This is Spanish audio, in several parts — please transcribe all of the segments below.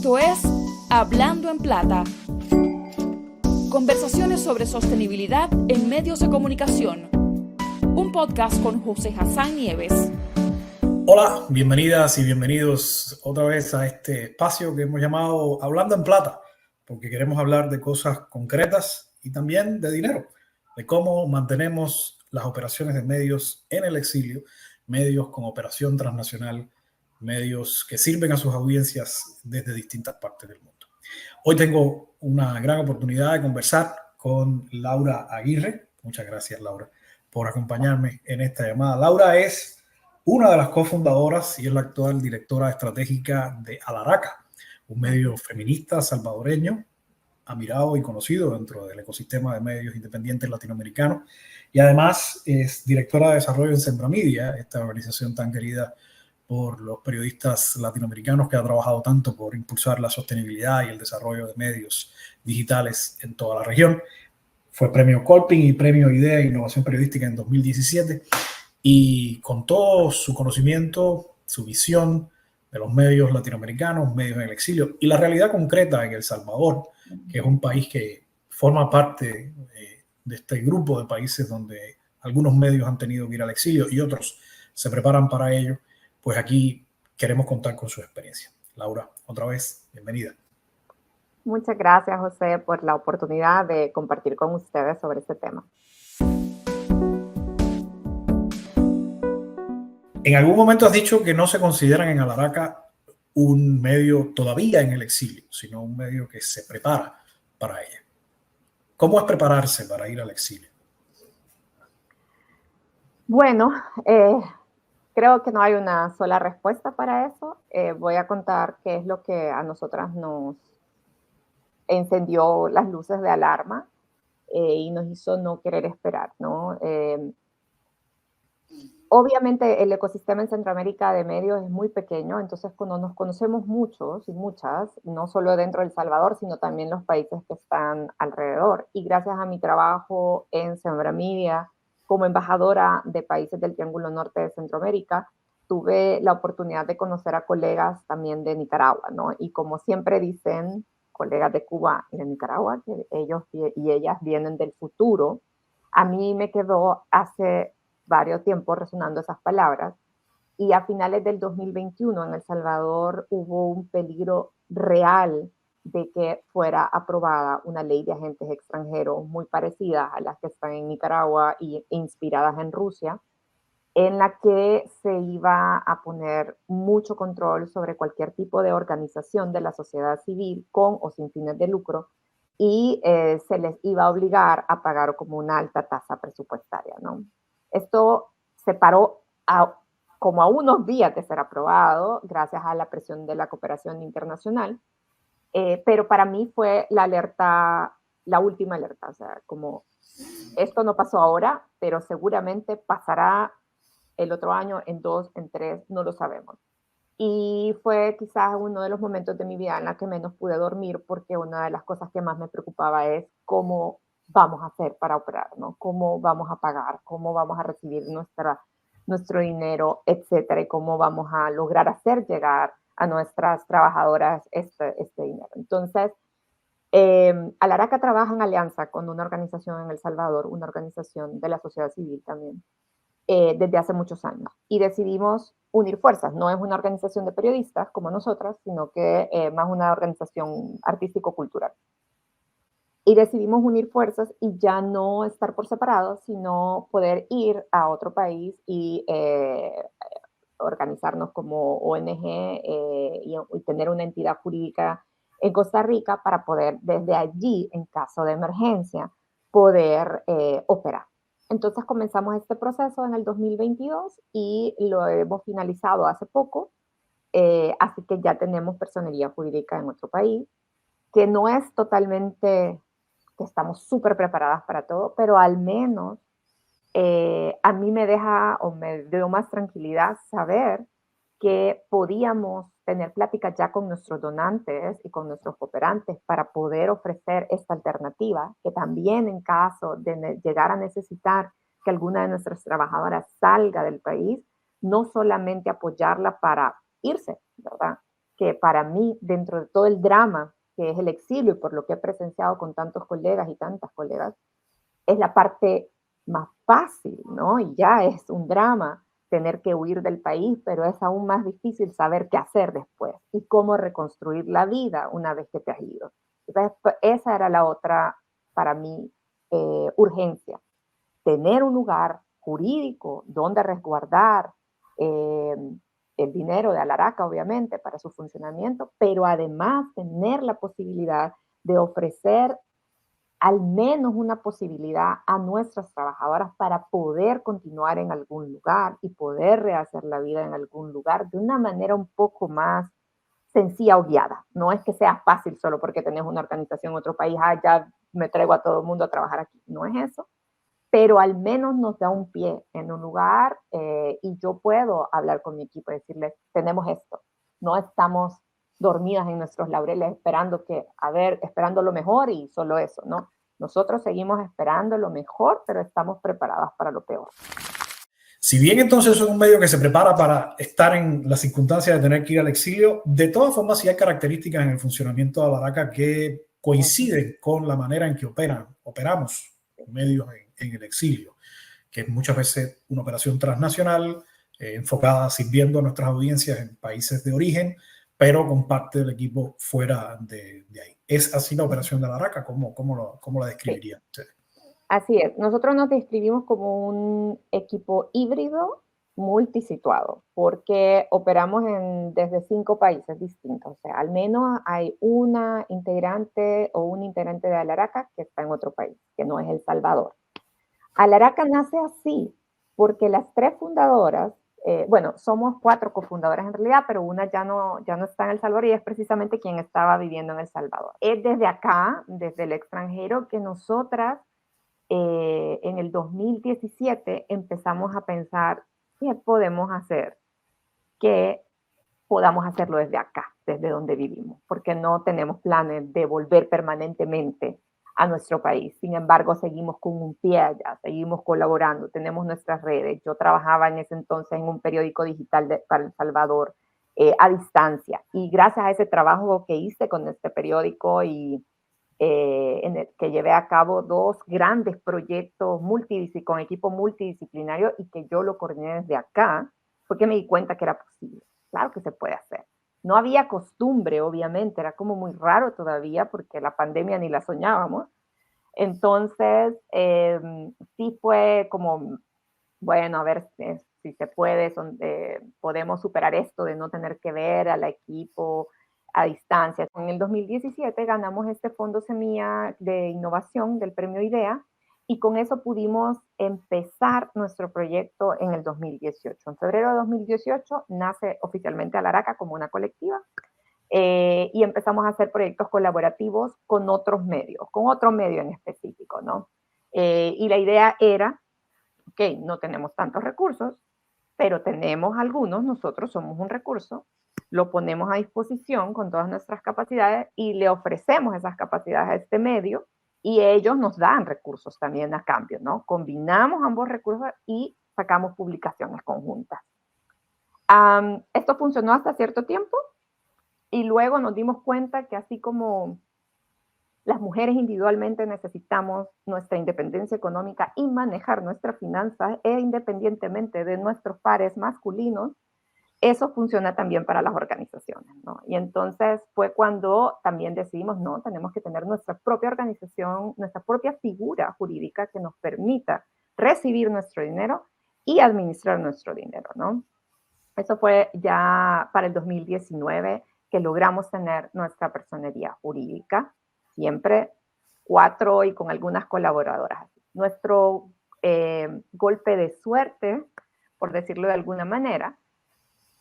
Esto es Hablando en Plata. Conversaciones sobre sostenibilidad en medios de comunicación. Un podcast con José Hassan Nieves. Hola, bienvenidas y bienvenidos otra vez a este espacio que hemos llamado Hablando en Plata, porque queremos hablar de cosas concretas y también de dinero, de cómo mantenemos las operaciones de medios en el exilio, medios con operación transnacional, medios que sirven a sus audiencias desde distintas partes del mundo. Hoy tengo una gran oportunidad de conversar con Laura Aguirre. Muchas gracias, Laura, por acompañarme en esta llamada. Laura es una de las cofundadoras y es la actual directora estratégica de Alaraca, un medio feminista salvadoreño, admirado y conocido dentro del ecosistema de medios independientes latinoamericanos. Y además es directora de desarrollo en Sembramedia, esta organización tan querida por los periodistas latinoamericanos que ha trabajado tanto por impulsar la sostenibilidad y el desarrollo de medios digitales en toda la región. Fue premio Colpin y premio IDEA Innovación Periodística en 2017. Y con todo su conocimiento, su visión de los medios latinoamericanos, medios en el exilio y la realidad concreta en El Salvador, que es un país que forma parte de este grupo de países donde algunos medios han tenido que ir al exilio y otros se preparan para ello, pues aquí queremos contar con su experiencia. Laura, otra vez, bienvenida. Muchas gracias, José, por la oportunidad de compartir con ustedes sobre este tema. En algún momento has dicho que no se consideran en Alaraca un medio todavía en el exilio, sino un medio que se prepara para ella. ¿Cómo es prepararse para ir al exilio? Bueno, creo que no hay una sola respuesta para eso. Voy a contar qué es lo que a nosotras nos encendió las luces de alarma y nos hizo no querer esperar, ¿no? Obviamente el ecosistema en Centroamérica de medios es muy pequeño, entonces cuando nos conocemos muchos y muchas, no solo dentro de El Salvador, sino también los países que están alrededor. Y gracias a mi trabajo en Sembramedia como embajadora de países del Triángulo Norte de Centroamérica, tuve la oportunidad de conocer a colegas también de Nicaragua, ¿no? Y como siempre dicen colegas de Cuba y de Nicaragua, que ellos y ellas vienen del futuro, a mí me quedó hace varios tiempos resonando esas palabras. Y a finales del 2021 en El Salvador hubo un peligro real de que fuera aprobada una ley de agentes extranjeros muy parecida a las que están en Nicaragua e inspiradas en Rusia, en la que se iba a poner mucho control sobre cualquier tipo de organización de la sociedad civil con o sin fines de lucro y se les iba a obligar a pagar como una alta tasa presupuestaria, ¿no? Esto se paró como a unos días de ser aprobado, gracias a la presión de la cooperación internacional, pero para mí fue la alerta, la última alerta, o sea, como esto no pasó ahora, pero seguramente pasará el otro año, en 2, en 3, no lo sabemos. Y fue quizás uno de los momentos de mi vida en la que menos pude dormir, porque una de las cosas que más me preocupaba es cómo vamos a hacer para operar, ¿no? Cómo vamos a pagar, cómo vamos a recibir nuestro dinero, etcétera, y cómo vamos a lograr hacer llegar a nuestras trabajadoras este dinero. Entonces, Alaraca trabaja en alianza con una organización en El Salvador, una organización de la sociedad civil también, desde hace muchos años. Y decidimos unir fuerzas. No es una organización de periodistas como nosotras, sino que más una organización artístico-cultural. Y decidimos unir fuerzas y ya no estar por separado, sino poder ir a otro país y organizarnos como ONG y tener una entidad jurídica en Costa Rica para poder desde allí, en caso de emergencia, poder operar. Entonces comenzamos este proceso en el 2022 y lo hemos finalizado hace poco, así que ya tenemos personería jurídica en nuestro país, que no es totalmente que estamos súper preparadas para todo, pero al menos a mí me deja o me dio más tranquilidad saber que podíamos tener pláticas ya con nuestros donantes y con nuestros cooperantes para poder ofrecer esta alternativa, que también en caso de llegar a necesitar que alguna de nuestras trabajadoras salga del país, no solamente apoyarla para irse, ¿verdad? que para mí, dentro de todo el drama que es el exilio y por lo que he presenciado con tantos colegas y tantas colegas, es la parte más fácil, ¿no? Y ya es un drama tener que huir del país, pero es aún más difícil saber qué hacer después y cómo reconstruir la vida una vez que te has ido. Entonces, esa era la otra, para mí, urgencia. Tener un lugar jurídico donde resguardar eh, el dinero de Alaraca, obviamente, para su funcionamiento, pero además tener la posibilidad de ofrecer al menos una posibilidad a nuestras trabajadoras para poder continuar en algún lugar y poder rehacer la vida en algún lugar de una manera un poco más sencilla o guiada. No es que sea fácil solo porque tenés una organización en otro país, ya me traigo a todo el mundo a trabajar aquí. No es eso, pero al menos nos da un pie en un lugar y yo puedo hablar con mi equipo y decirles, tenemos esto, no estamos dormidas en nuestros laureles esperando lo mejor y solo eso, ¿no? Nosotros seguimos esperando lo mejor, pero estamos preparadas para lo peor. Si bien entonces es un medio que se prepara para estar en las circunstancias de tener que ir al exilio, de todas formas sí hay características en el funcionamiento de Alaraca que coinciden con la manera en que operamos medios en el exilio, que es muchas veces una operación transnacional enfocada sirviendo a nuestras audiencias en países de origen, pero con parte del equipo fuera de ahí. ¿Es así la operación de Alaraca? ¿Cómo la describirían ustedes? Así es. Nosotros nos describimos como un equipo híbrido multisituado, porque operamos desde 5 países distintos. O sea, al menos hay una integrante o un integrante de Alaraca que está en otro país, que no es El Salvador. Alaraca nace así, porque las 3 fundadoras, bueno, somos 4 cofundadoras en realidad, pero una ya no está en El Salvador y es precisamente quien estaba viviendo en El Salvador. Es desde acá, desde el extranjero, que nosotras en el 2017 empezamos a pensar qué podemos hacer que podamos hacerlo desde acá, desde donde vivimos, porque no tenemos planes de volver permanentemente a nuestro país. Sin embargo, seguimos con un pie allá, seguimos colaborando, tenemos nuestras redes. Yo trabajaba en ese entonces en un periódico digital para El Salvador a distancia y gracias a ese trabajo que hice con este periódico y en el que llevé a cabo 2 grandes proyectos con equipo multidisciplinario y que yo lo coordiné desde acá, porque me di cuenta que era posible. Claro que se puede hacer. No había costumbre, obviamente, era como muy raro todavía porque la pandemia ni la soñábamos. Entonces, sí fue como, bueno, a ver si se puede, podemos superar esto de no tener que ver al equipo a distancia. En el 2017 ganamos este Fondo Semilla de Innovación del Premio IDEA y con eso pudimos empezar nuestro proyecto en el 2018. En febrero de 2018 nace oficialmente Alaraca como una colectiva y empezamos a hacer proyectos colaborativos con otros medios, con otro medio en específico, ¿no? Y la idea era, ok, no tenemos tantos recursos, pero tenemos algunos, nosotros somos un recurso, lo ponemos a disposición con todas nuestras capacidades y le ofrecemos esas capacidades a este medio y ellos nos dan recursos también a cambio, ¿no? Combinamos ambos recursos y sacamos publicaciones conjuntas. Esto funcionó hasta cierto tiempo y luego nos dimos cuenta que así como las mujeres individualmente necesitamos nuestra independencia económica y manejar nuestras finanzas independientemente de nuestros pares masculinos, eso funciona también para las organizaciones, ¿no? Y entonces fue cuando también decidimos, no, tenemos que tener nuestra propia organización, nuestra propia figura jurídica que nos permita recibir nuestro dinero y administrar nuestro dinero, ¿no? Eso fue ya para el 2019 que logramos tener nuestra personería jurídica, siempre 4 y con algunas colaboradoras. Nuestro golpe de suerte, por decirlo de alguna manera,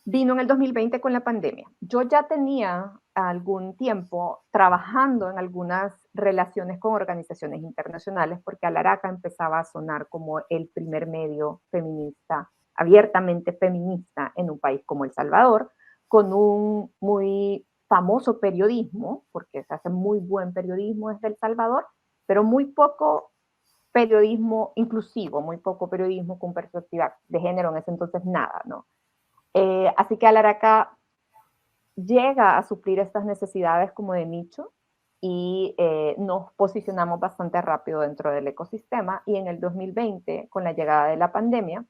vino en el 2020 con la pandemia. Yo ya tenía algún tiempo trabajando en algunas relaciones con organizaciones internacionales porque Alaraca empezaba a sonar como el primer medio feminista, abiertamente feminista en un país como El Salvador, con un muy famoso periodismo, porque se hace muy buen periodismo desde El Salvador, pero muy poco periodismo inclusivo, muy poco periodismo con perspectiva de género, en ese entonces nada, ¿no? Así que Alaraca llega a suplir estas necesidades como de nicho y nos posicionamos bastante rápido dentro del ecosistema. Y en el 2020, con la llegada de la pandemia,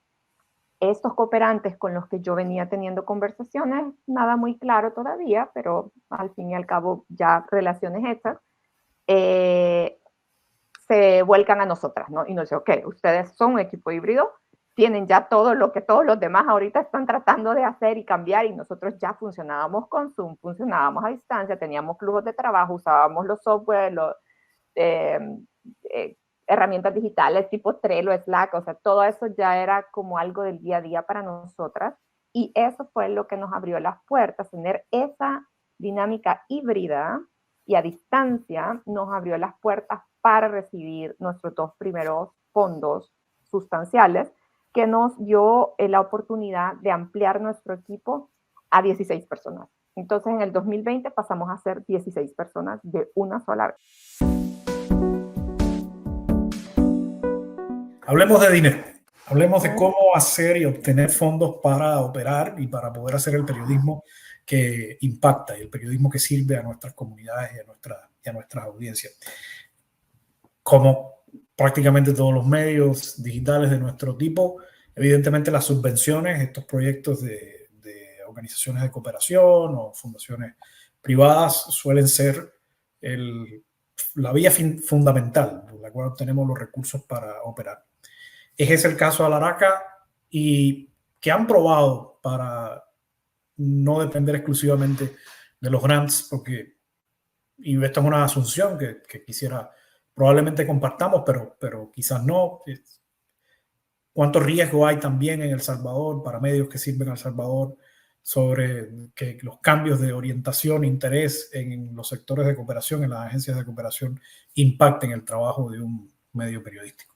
estos cooperantes con los que yo venía teniendo conversaciones, nada muy claro todavía, pero al fin y al cabo ya relaciones hechas, se vuelcan a nosotras, ¿no? Y nos dicen, ok, ustedes son un equipo híbrido, tienen ya todo lo que todos los demás ahorita están tratando de hacer y cambiar, y nosotros ya funcionábamos con Zoom, funcionábamos a distancia, teníamos flujos de trabajo, usábamos los software, eh, eh, herramientas digitales tipo Trello, Slack, o sea, todo eso ya era como algo del día a día para nosotras, y eso fue lo que nos abrió las puertas, tener esa dinámica híbrida y a distancia nos abrió las puertas para recibir nuestros 2 primeros fondos sustanciales, que nos dio la oportunidad de ampliar nuestro equipo a 16 personas. Entonces, en el 2020 pasamos a ser 16 personas de una sola vez. Hablemos de dinero. Hablemos de cómo hacer y obtener fondos para operar y para poder hacer el periodismo que impacta y el periodismo que sirve a nuestras comunidades y a nuestras audiencias. Como prácticamente todos los medios digitales de nuestro tipo, evidentemente las subvenciones, estos proyectos de organizaciones de cooperación o fundaciones privadas suelen ser la vía fundamental por la cual obtenemos los recursos para operar. Ese es el caso de Alaraca, y que han probado para no depender exclusivamente de los grants, porque, y esto es una asunción que quisiera probablemente compartamos, pero quizás no. ¿Cuánto riesgo hay también en El Salvador para medios que sirven a El Salvador sobre que los cambios de orientación e interés en los sectores de cooperación, en las agencias de cooperación, impacten el trabajo de un medio periodístico?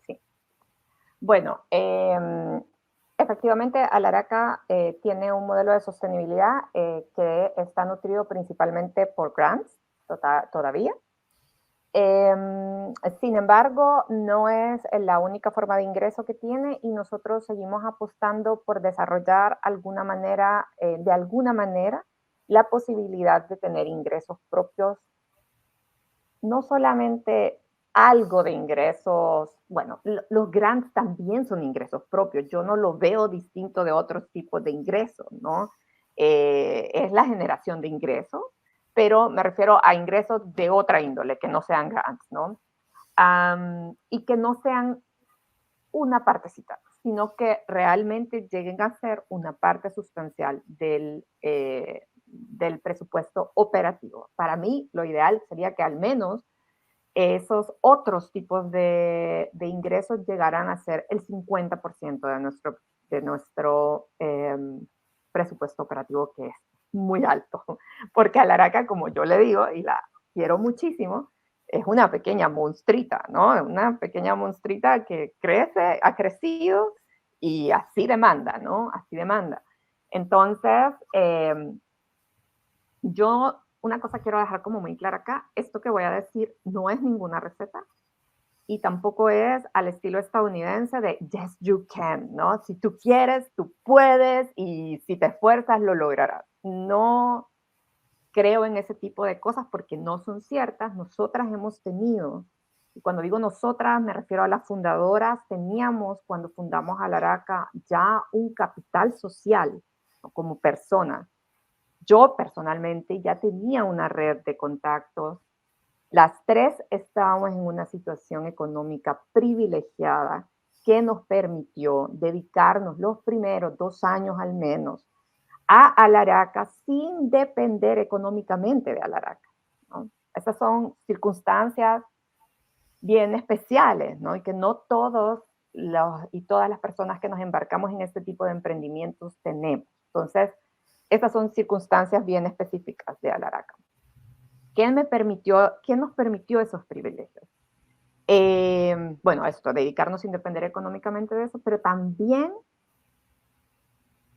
Sí. Bueno, efectivamente, Alaraca tiene un modelo de sostenibilidad que está nutrido principalmente por grants todavía. Sin embargo, no es la única forma de ingreso que tiene, y nosotros seguimos apostando por desarrollar de alguna manera la posibilidad de tener ingresos propios, no solamente algo de ingresos. Bueno, los grants también son ingresos propios, yo no lo veo distinto de otros tipos de ingresos, ¿no? Es la generación de ingresos, pero me refiero a ingresos de otra índole, que no sean grants, ¿no? Y que no sean una partecita, sino que realmente lleguen a ser una parte sustancial del presupuesto operativo. Para mí, lo ideal sería que al menos esos otros tipos de ingresos llegarán a ser el 50% de nuestro presupuesto operativo, que es muy alto, porque Alaraca, como yo le digo, y la quiero muchísimo, es una pequeña monstruita, ¿no? Una pequeña monstruita que crece, ha crecido y así demanda, ¿no? Así demanda. Entonces, yo una cosa quiero dejar como muy clara acá: esto que voy a decir no es ninguna receta y tampoco es al estilo estadounidense de yes you can, ¿no? Si tú quieres, tú puedes, y si te esfuerzas lo lograrás. No creo en ese tipo de cosas porque no son ciertas. Nosotras hemos tenido, y cuando digo nosotras me refiero a las fundadoras, teníamos cuando fundamos Alaraca ya un capital social, ¿no? Como personas. Yo personalmente ya tenía una red de contactos. Las tres estábamos en una situación económica privilegiada que nos permitió dedicarnos los primeros 2 años al menos a Alaraca sin depender económicamente de Alaraca, ¿no? Esas son circunstancias bien especiales, ¿no? Y que no todos y todas las personas que nos embarcamos en este tipo de emprendimientos tenemos. Entonces, estas son circunstancias bien específicas de Alaraca. ¿Quién nos permitió esos privilegios? Bueno, esto, dedicarnos sin depender económicamente de eso, pero también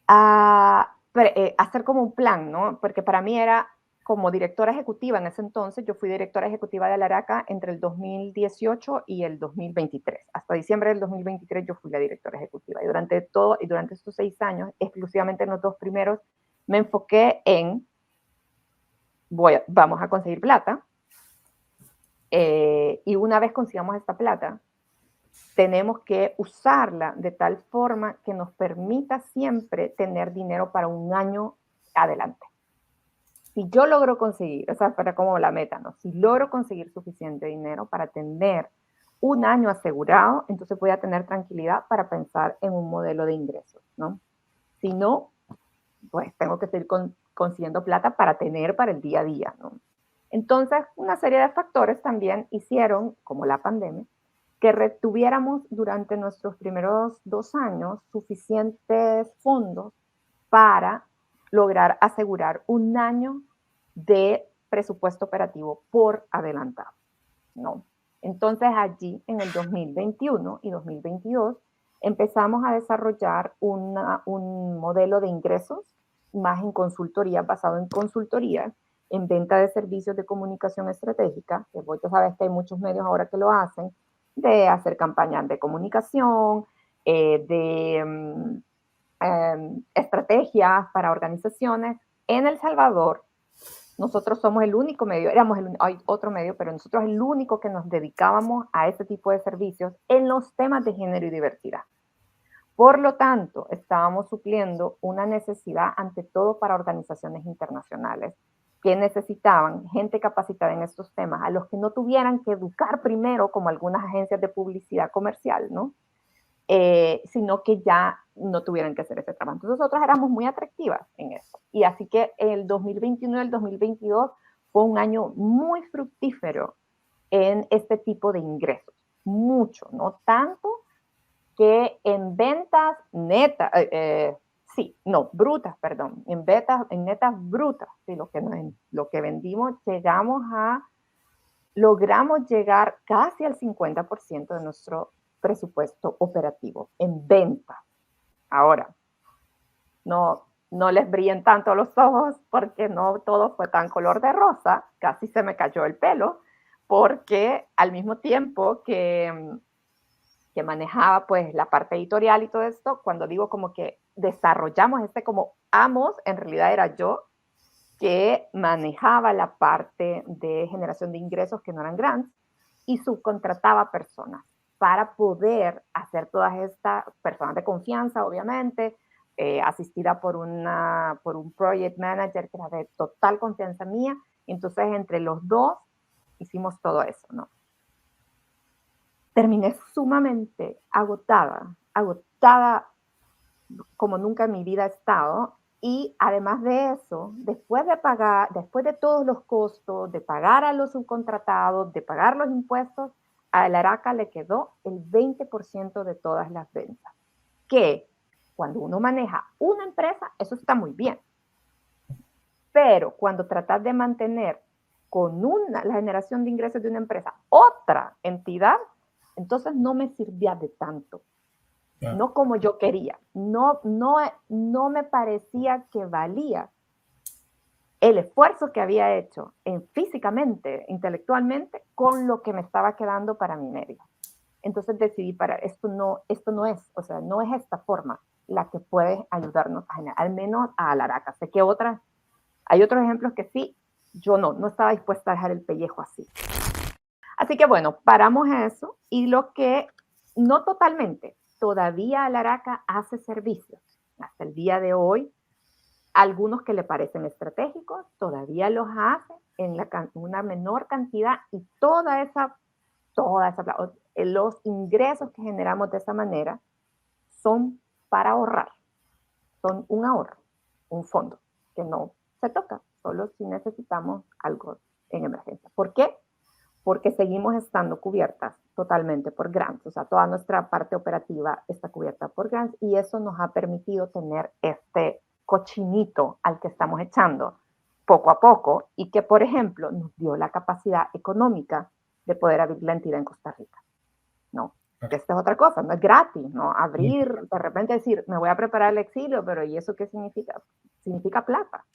hacer como un plan, ¿no? Porque para mí era como directora ejecutiva en ese entonces. Yo fui directora ejecutiva de Alaraca entre el 2018 y el 2023. Hasta diciembre del 2023 yo fui la directora ejecutiva. Y durante estos 6 años, exclusivamente en los 2 primeros, me enfoqué en, vamos a conseguir plata, y una vez consigamos esta plata, tenemos que usarla de tal forma que nos permita siempre tener dinero para un año adelante. Si yo logro conseguir, o sea, para como la meta, ¿no? Si logro conseguir suficiente dinero para tener un año asegurado, entonces voy a tener tranquilidad para pensar en un modelo de ingresos, ¿no? Si no, pues tengo que seguir consiguiendo plata para tener para el día a día, ¿no? Entonces, una serie de factores también hicieron, como la pandemia, que retuviéramos durante nuestros primeros 2 años suficientes fondos para lograr asegurar un año de presupuesto operativo por adelantado, ¿no? Entonces allí en el 2021 y 2022 empezamos a desarrollar un modelo de ingresos más en consultoría, basado en consultoría, en venta de servicios de comunicación estratégica, que vos ya sabes que hay muchos medios ahora que lo hacen, de hacer campañas de comunicación, estrategias para organizaciones. En El Salvador, nosotros somos el único medio, hay otro medio, pero nosotros el único que nos dedicábamos a este tipo de servicios en los temas de género y diversidad. Por lo tanto, estábamos supliendo una necesidad ante todo para organizaciones internacionales que necesitaban gente capacitada en estos temas, a los que no tuvieran que educar primero, como algunas agencias de publicidad comercial, ¿no? Sino que ya no tuvieran que hacer ese trabajo. Entonces nosotros éramos muy atractivas en eso. Y así que el 2021 y el 2022 fue un año muy fructífero en este tipo de ingresos. Mucho, no tanto que en ventas netas, en netas brutas, sí, lo que vendimos, logramos llegar casi al 50% de nuestro presupuesto operativo en venta. Ahora, no les brillen tanto los ojos porque no todo fue tan color de rosa, casi se me cayó el pelo, porque al mismo tiempo que manejaba pues la parte editorial y todo esto, cuando digo como que desarrollamos como Amos, en realidad era yo que manejaba la parte de generación de ingresos que no eran grants y subcontrataba personas para poder hacer todas estas personas de confianza, obviamente, asistida por un project manager que era de total confianza mía. Entonces, entre los dos hicimos todo eso, ¿no? Terminé sumamente agotada como nunca en mi vida he estado. Y además de eso, después de todos los costos, de pagar a los subcontratados, de pagar los impuestos, a la Araca le quedó el 20% de todas las ventas. Que cuando uno maneja una empresa, eso está muy bien. Pero cuando tratas de mantener con la generación de ingresos de una empresa otra entidad, entonces no me servía de tanto. No como yo quería. No me parecía que valía el esfuerzo que había hecho físicamente, intelectualmente, con lo que me estaba quedando para mi medio. Entonces decidí parar. Esto no es, o sea, no es esta forma la que puede ayudarnos a generar, al menos a Alaraca. Sé que hay otros ejemplos que sí, yo no estaba dispuesta a dejar el pellejo así. Así que bueno, paramos eso y lo que, no totalmente, todavía Alaraca hace servicios. Hasta el día de hoy, algunos que le parecen estratégicos, todavía los hace en una menor cantidad y los ingresos que generamos de esa manera son para ahorrar. Son un ahorro, un fondo que no se toca, solo si necesitamos algo en emergencia. ¿Por qué? Porque seguimos estando cubiertas totalmente por grants, o sea, toda nuestra parte operativa está cubierta por grants y eso nos ha permitido tener este cochinito al que estamos echando poco a poco y que, por ejemplo, nos dio la capacidad económica de poder abrir la entidad en Costa Rica, ¿no? Okay. Esta es otra cosa, no es gratis, ¿no? Abrir, de repente decir, me voy a preparar el exilio, pero ¿y eso qué significa? Significa plata.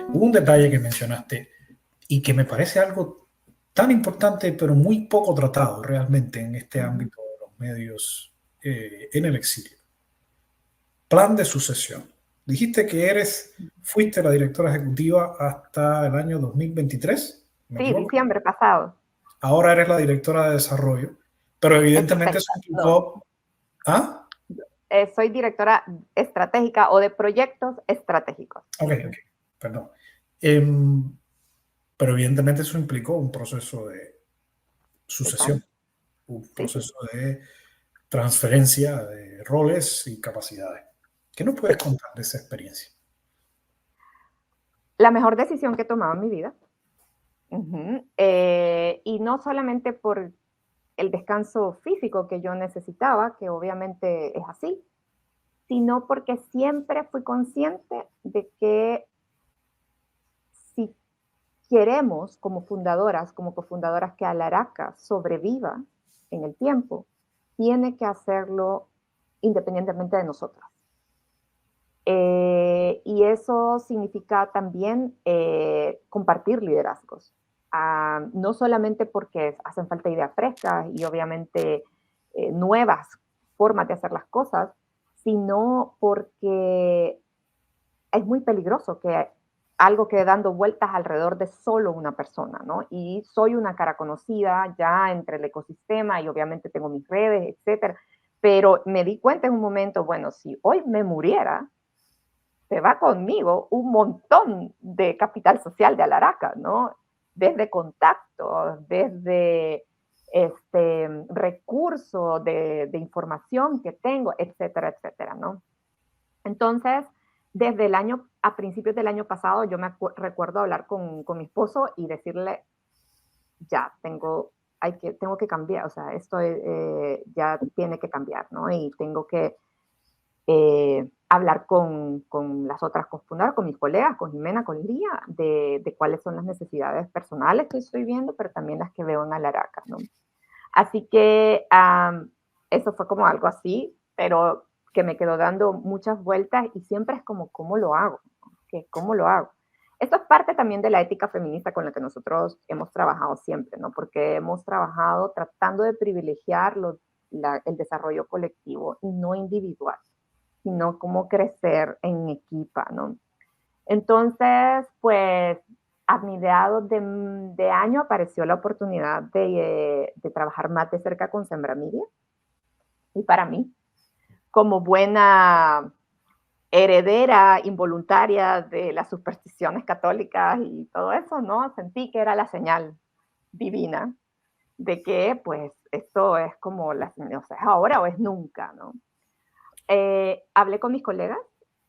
Hubo un detalle que mencionaste y que me parece algo tan importante, pero muy poco tratado realmente en este ámbito de los medios en el exilio. Plan de sucesión. Dijiste que fuiste la directora ejecutiva hasta el año 2023, ¿me Sí, equivoco? diciembre pasado. Ahora eres la directora de desarrollo, pero evidentemente eso Estratégica, perdón. implicó... ¿Ah? Soy directora estratégica o de proyectos estratégicos. Ok, perdón. Pero evidentemente eso implicó un proceso de sucesión, Exacto. un Sí, sí, proceso de transferencia de roles y capacidades. ¿Qué nos puedes sí. contar de esa experiencia? La mejor decisión que he tomado en mi vida. Y no solamente por el descanso físico que yo necesitaba, que obviamente es así, sino porque siempre fui consciente de que si queremos como fundadoras, como cofundadoras, que Alaraca sobreviva en el tiempo, tiene que hacerlo independientemente de nosotras. Y eso significa también compartir liderazgos. No solamente porque hacen falta ideas frescas y obviamente nuevas formas de hacer las cosas, sino porque es muy peligroso que algo quede dando vueltas alrededor de solo una persona, ¿no? Y soy una cara conocida ya entre el ecosistema y obviamente tengo mis redes, etcétera, pero me di cuenta en un momento, bueno, si hoy me muriera, se va conmigo un montón de capital social de Alaraca, ¿no? Desde contactos, desde recursos de información que tengo, etcétera, etcétera, ¿no? Entonces, desde a principios del año pasado, yo recuerdo hablar con mi esposo y decirle, ya, tengo que cambiar, o sea, esto ya tiene que cambiar, ¿no? Y tengo que hablar con las otras cofundadoras, con mis colegas, con Jimena, con Lía, de cuáles son las necesidades personales que estoy viendo, pero también las que veo en Alaraca, ¿no? Así que eso fue como algo así, pero que me quedó dando muchas vueltas y siempre es como, ¿cómo lo hago? ¿Cómo lo hago? Esto es parte también de la ética feminista con la que nosotros hemos trabajado siempre, ¿no? Porque hemos trabajado tratando de privilegiar el desarrollo colectivo y no individual, sino cómo crecer en equipa, ¿no? Entonces, pues, a mediados de año apareció la oportunidad de trabajar más de cerca con Sembramiria. Y para mí, como buena heredera involuntaria de las supersticiones católicas y todo eso, ¿no? Sentí que era la señal divina de que, pues, esto es como o sea, es ahora o es nunca, ¿no? Hablé con mis colegas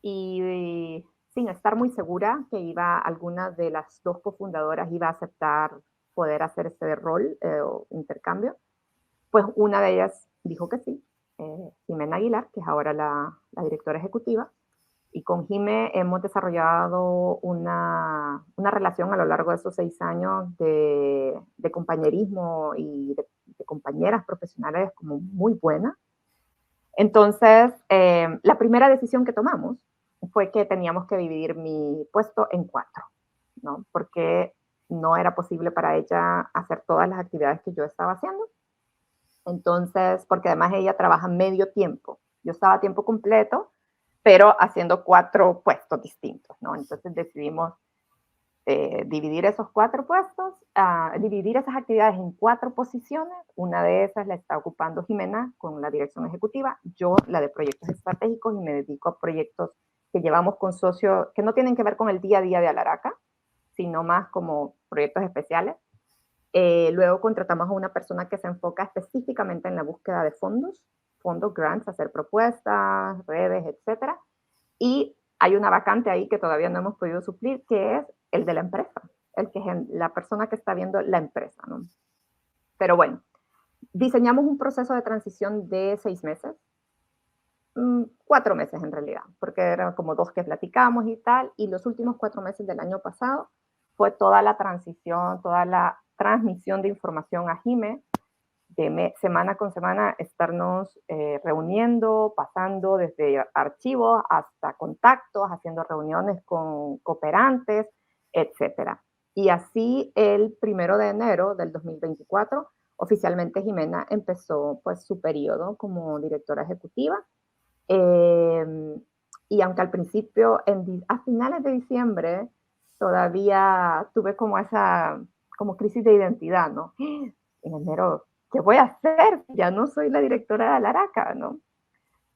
y sin estar muy segura que alguna de las dos cofundadoras iba a aceptar poder hacer ese rol o intercambio, pues una de ellas dijo que sí, Jimena Aguilar, que es ahora la directora ejecutiva, y con Jime hemos desarrollado una relación a lo largo de esos 6 años de compañerismo y de compañeras profesionales como muy buena. Entonces, la primera decisión que tomamos fue que teníamos que dividir mi puesto en 4, ¿no? Porque no era posible para ella hacer todas las actividades que yo estaba haciendo. Entonces, porque además ella trabaja medio tiempo. Yo estaba a tiempo completo, pero haciendo 4 puestos distintos, ¿no? Entonces decidimos dividir esos 4 puestos, dividir esas actividades en 4 posiciones. Una de esas la está ocupando Jimena con la dirección ejecutiva, yo la de proyectos estratégicos y me dedico a proyectos que llevamos con socios que no tienen que ver con el día a día de Alaraca, sino más como proyectos especiales. Luego contratamos a una persona que se enfoca específicamente en la búsqueda de fondos, grants, hacer propuestas, redes, etcétera. Y hay una vacante ahí que todavía no hemos podido suplir, que es el de la empresa, el que es la persona que está viendo la empresa, ¿no? Pero bueno, diseñamos un proceso de transición de 6 meses, 4 meses en realidad, porque eran como 2 que platicamos y tal, y los últimos 4 meses del año pasado fue toda la transición, toda la transmisión de información a Jime, de semana con semana estarnos reuniendo, pasando desde archivos hasta contactos, haciendo reuniones con cooperantes, etcétera. Y así el 1 de enero del 2024, oficialmente Jimena empezó pues su periodo como directora ejecutiva Y aunque al principio, a finales de diciembre, todavía tuve como esa crisis de identidad, ¿no? En enero, ¿qué voy a hacer? Ya no soy la directora de Alaraca, ¿no?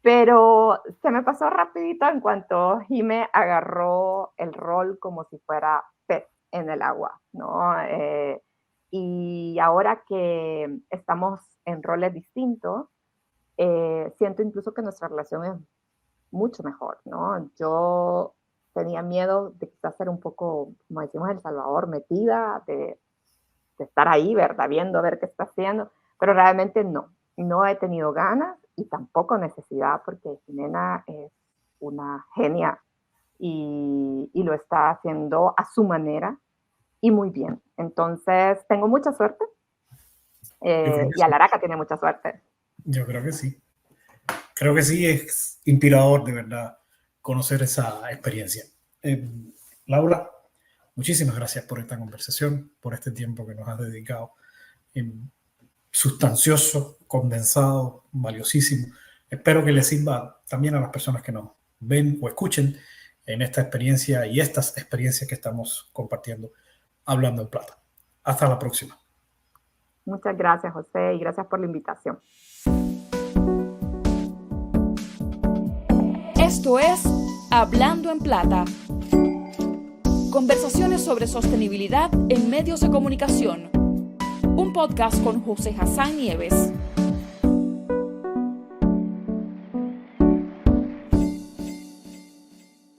Pero se me pasó rapidito en cuanto Jime agarró el rol como si fuera pez en el agua, ¿no? Y ahora que estamos en roles distintos, siento incluso que nuestra relación es mucho mejor, ¿no? Yo tenía miedo de quizás ser un poco, como decimos en El Salvador, metida, de estar ahí, ¿verdad? Viendo, a ver qué está haciendo, pero realmente no he tenido ganas y tampoco necesidad, porque Jimena es una genia y lo está haciendo a su manera y muy bien. Entonces, tengo mucha suerte y Alaraca tiene mucha suerte. Yo creo que sí. Creo que sí, es inspirador de verdad conocer esa experiencia. Laura, muchísimas gracias por esta conversación, por este tiempo que nos has dedicado. Sustancioso, condensado, valiosísimo. Espero que les sirva también a las personas que nos ven o escuchen en esta experiencia y estas experiencias que estamos compartiendo Hablando en Plata. Hasta la próxima. Muchas gracias, José, y gracias por la invitación. Esto es Hablando en Plata. Conversaciones sobre sostenibilidad en medios de comunicación. Un podcast con José Hassan Nieves.